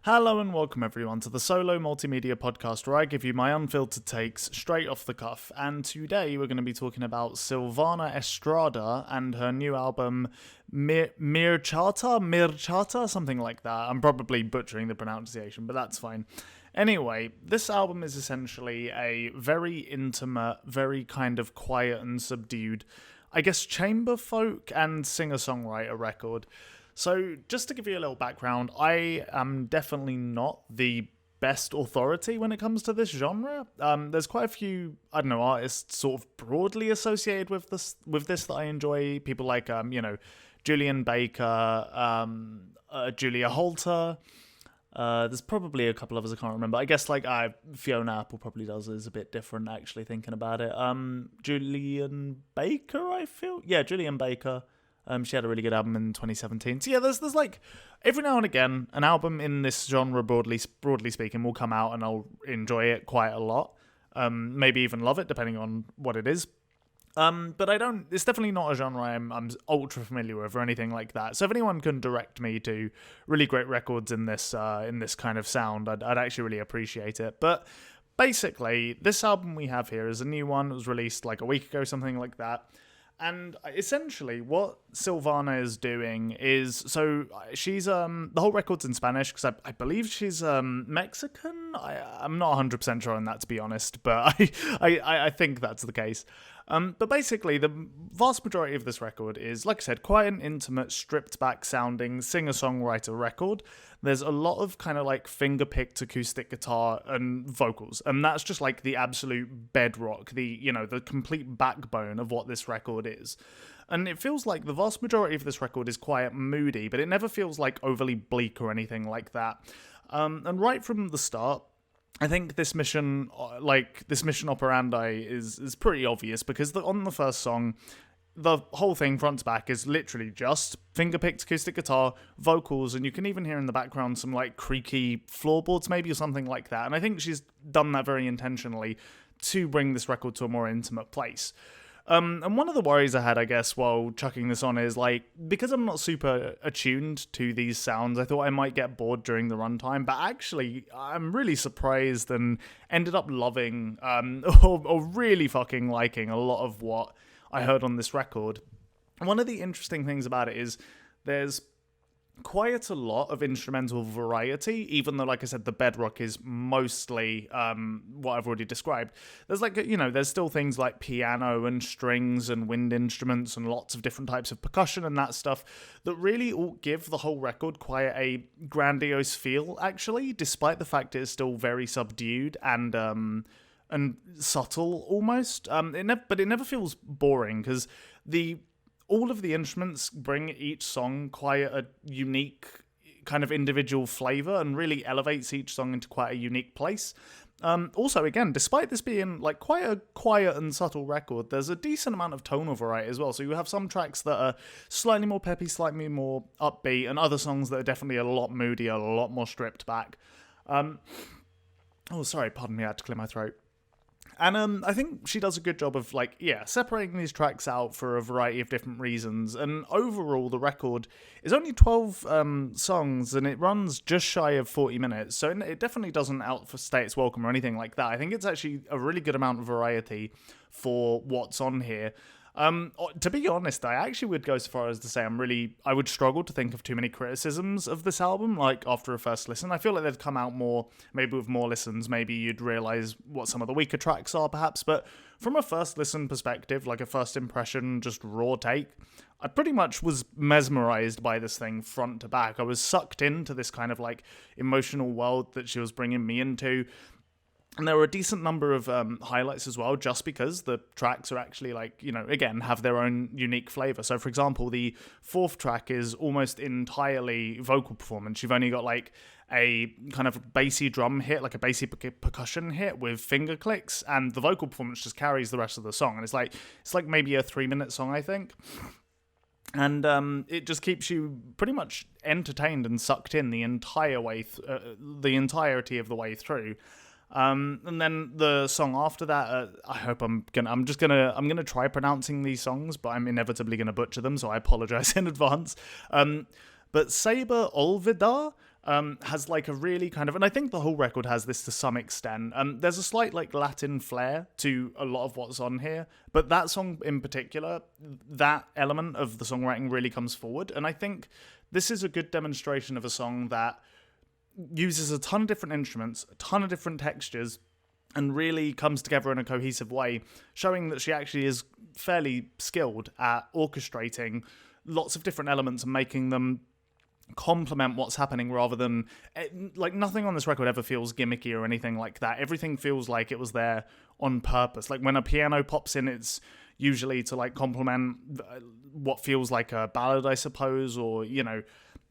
Hello and welcome everyone to the Solo Multimedia Podcast, where I give you my unfiltered takes straight off the cuff. And today we're going to be talking about Silvana Estrada and her new album Marchita, something like that. I'm probably butchering the pronunciation, but that's fine. Anyway, this album is essentially a very intimate, very kind of quiet and subdued, I guess, chamber folk and singer-songwriter record. So, just to give you a little background, I am definitely not the best authority when it comes to this genre. There's quite a few, artists sort of broadly associated with this that I enjoy. People like, Julian Baker, Julia Holter. There's probably a couple others I can't remember. I guess Fiona Apple probably does is a bit different, actually, thinking about it. Julian Baker, I feel? Yeah, Julian Baker. She had a really good album in 2017. So yeah, there's like every now and again an album in this genre, broadly speaking, will come out and I'll enjoy it quite a lot. Maybe even love it depending on what it is. But I don't. It's definitely not a genre I'm ultra familiar with or anything like that. So if anyone can direct me to really great records in this kind of sound, I'd actually really appreciate it. But basically, this album we have here is a new one. It was released like a week ago, something like that. And essentially what Silvana is doing is, so she's, the whole record's in Spanish, because I believe she's Mexican. I'm not 100% sure on that, to be honest, but I think that's the case. But basically, the vast majority of this record is, like I said, quite an intimate, stripped-back sounding singer-songwriter record. There's a lot of kind of like finger-picked acoustic guitar and vocals, and that's just like the absolute bedrock, the complete backbone of what this record is. And it feels like the vast majority of this record is quite moody, but it never feels like overly bleak or anything like that. And right from the start, I think this mission operandi is pretty obvious, because on the first song, the whole thing front to back is literally just finger-picked acoustic guitar, vocals, and you can even hear in the background some like creaky floorboards maybe or something like that. And I think she's done that very intentionally to bring this record to a more intimate place. And one of the worries I had, I guess, while chucking this on is, like, because I'm not super attuned to these sounds, I thought I might get bored during the runtime, but actually, I'm really surprised and ended up loving, or really fucking liking a lot of what I heard on this record. One of the interesting things about it is there's quite a lot of instrumental variety, even though, like I said, the bedrock is mostly what I've already described. There's there's still things like piano and strings and wind instruments and lots of different types of percussion and that stuff that really all give the whole record quite a grandiose feel, actually, despite the fact it's still very subdued and subtle almost. But it never feels boring, because all of the instruments bring each song quite a unique kind of individual flavor and really elevates each song into quite a unique place. Also, again, despite this being like quite a quiet and subtle record, there's a decent amount of tonal variety as well. So you have some tracks that are slightly more peppy, slightly more upbeat, and other songs that are definitely a lot moodier, a lot more stripped back. Pardon me, I had to clear my throat. And I think she does a good job of, separating these tracks out for a variety of different reasons. And overall, the record is only 12 songs, and it runs just shy of 40 minutes. So it definitely doesn't outstay its welcome or anything like that. I think it's actually a really good amount of variety for what's on here. To be honest, I actually would go so far as to say I would struggle to think of too many criticisms of this album, like, after a first listen. I feel like they'd come out more, maybe with more listens, maybe you'd realise what some of the weaker tracks are, perhaps, but from a first listen perspective, like a first impression, just raw take, I pretty much was mesmerised by this thing front to back. I was sucked into this kind of, like, emotional world that she was bringing me into. And there were a decent number of highlights as well, just because the tracks are actually, again, have their own unique flavour. So, for example, the fourth track is almost entirely vocal performance. You've only got, a kind of bassy drum hit, like a bassy percussion hit with finger clicks, and the vocal performance just carries the rest of the song. And it's like maybe a 3-minute song, I think. And it just keeps you pretty much entertained and sucked in the entire way, the entirety of the way through. And then the song after that, I'm gonna try pronouncing these songs, but I'm inevitably gonna butcher them, so I apologize in advance. But Saber Olvidar, has like a really kind of, and I think the whole record has this to some extent. There's a slight like Latin flair to a lot of what's on here, but that song in particular, that element of the songwriting really comes forward. And I think this is a good demonstration of a song that uses a ton of different instruments, a ton of different textures, and really comes together in a cohesive way, showing that she actually is fairly skilled at orchestrating lots of different elements and making them complement what's happening rather than, like, nothing on this record ever feels gimmicky or anything like that. Everything feels like it was there on purpose. Like when a piano pops in, it's usually to like complement what feels like a ballad, I suppose, or, you know,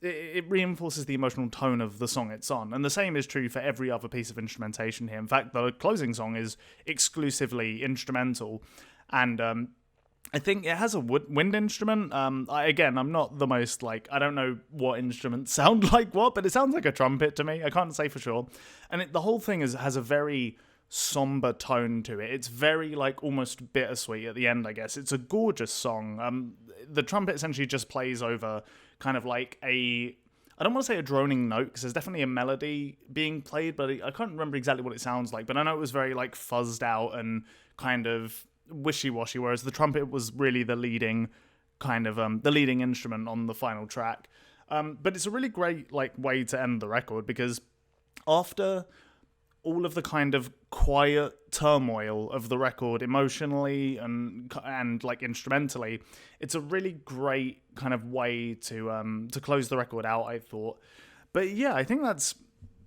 it reinforces the emotional tone of the song it's on. And the same is true for every other piece of instrumentation here. In fact, the closing song is exclusively instrumental, and I think it has a wind instrument. I'm not the most, like, I don't know what instruments sound like what, but it sounds like a trumpet to me. I can't say for sure. And the whole thing has a very somber tone to it. It's very, like, almost bittersweet at the end, I guess. It's a gorgeous song. The trumpet essentially just plays over kind of like I don't want to say a droning note, because there's definitely a melody being played, but I can't remember exactly what it sounds like. But I know it was very, like, fuzzed out and kind of wishy-washy, whereas the trumpet was really the leading kind of the leading instrument on the final track. But it's a really great, like, way to end the record, because after all of the kind of quiet turmoil of the record emotionally and like instrumentally, it's a really great kind of way to close the record out, I thought. But yeah, I think that's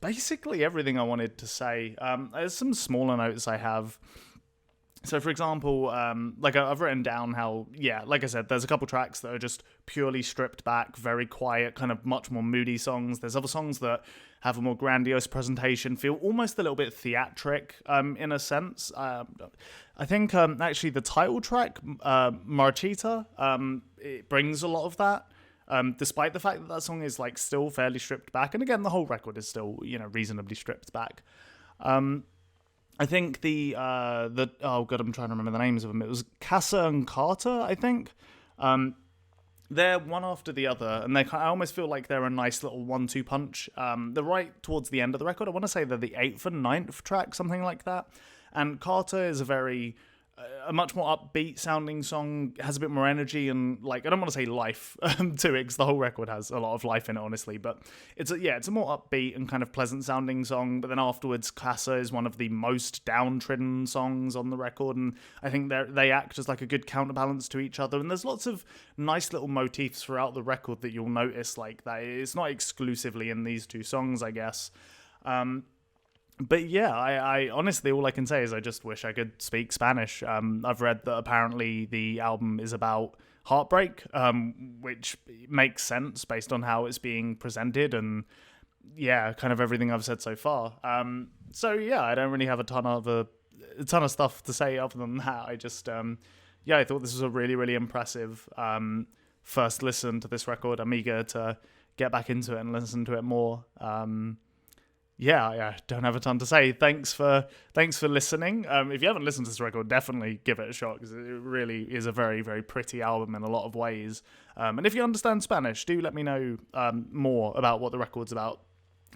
basically everything I wanted to say. There's some smaller notes I have. So, for example, like I've written down how, yeah, like I said, there's a couple tracks that are just purely stripped back, very quiet, kind of much more moody songs. There's other songs that have a more grandiose presentation, feel almost a little bit theatric in a sense. I think actually the title track, Marchita, it brings a lot of that. Despite the fact that that song is like still fairly stripped back. And again, the whole record is still, you know, reasonably stripped back. I think the oh god, I'm trying to remember the names of them. It was Casa and Carter, I think. They're one after the other, and I almost feel like they're a nice little 1-2 punch. They're right towards the end of the record. I want to say they're the 8th and 9th track, something like that. And Carter is a much more upbeat sounding song, has a bit more energy and, like, I don't want to say life to it, because the whole record has a lot of life in it, honestly, but it's a more upbeat and kind of pleasant sounding song. But then afterwards, Casa is one of the most downtrodden songs on the record, and I think they act as like a good counterbalance to each other. And there's lots of nice little motifs throughout the record that you'll notice like that. It's not exclusively in these two songs, I guess. But yeah, I honestly, all I can say is I just wish I could speak Spanish. I've read that apparently the album is about heartbreak, which makes sense based on how it's being presented and, yeah, kind of everything I've said so far. So yeah, I don't really have a ton of stuff to say other than that. I just, I thought this was a really, really impressive first listen to this record. I'm eager to get back into it and listen to it more. I don't have a ton to say. Thanks for listening. If you haven't listened to this record, definitely give it a shot, because it really is a very, very pretty album in a lot of ways. And if you understand Spanish, do let me know more about what the record's about.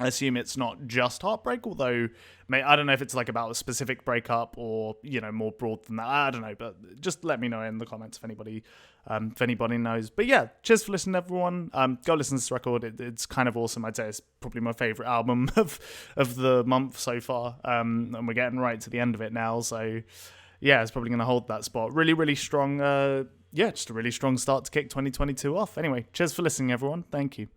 I assume it's not just heartbreak, although I don't know if it's like about a specific breakup or, you know, more broad than that. I don't know, but just let me know in the comments if anybody knows. But yeah, cheers for listening, everyone. Go listen to this record. It's kind of awesome. I'd say it's probably my favourite album of the month so far. And we're getting right to the end of it now. So yeah, it's probably going to hold that spot. Really, really strong. Just a really strong start to kick 2022 off. Anyway, cheers for listening, everyone. Thank you.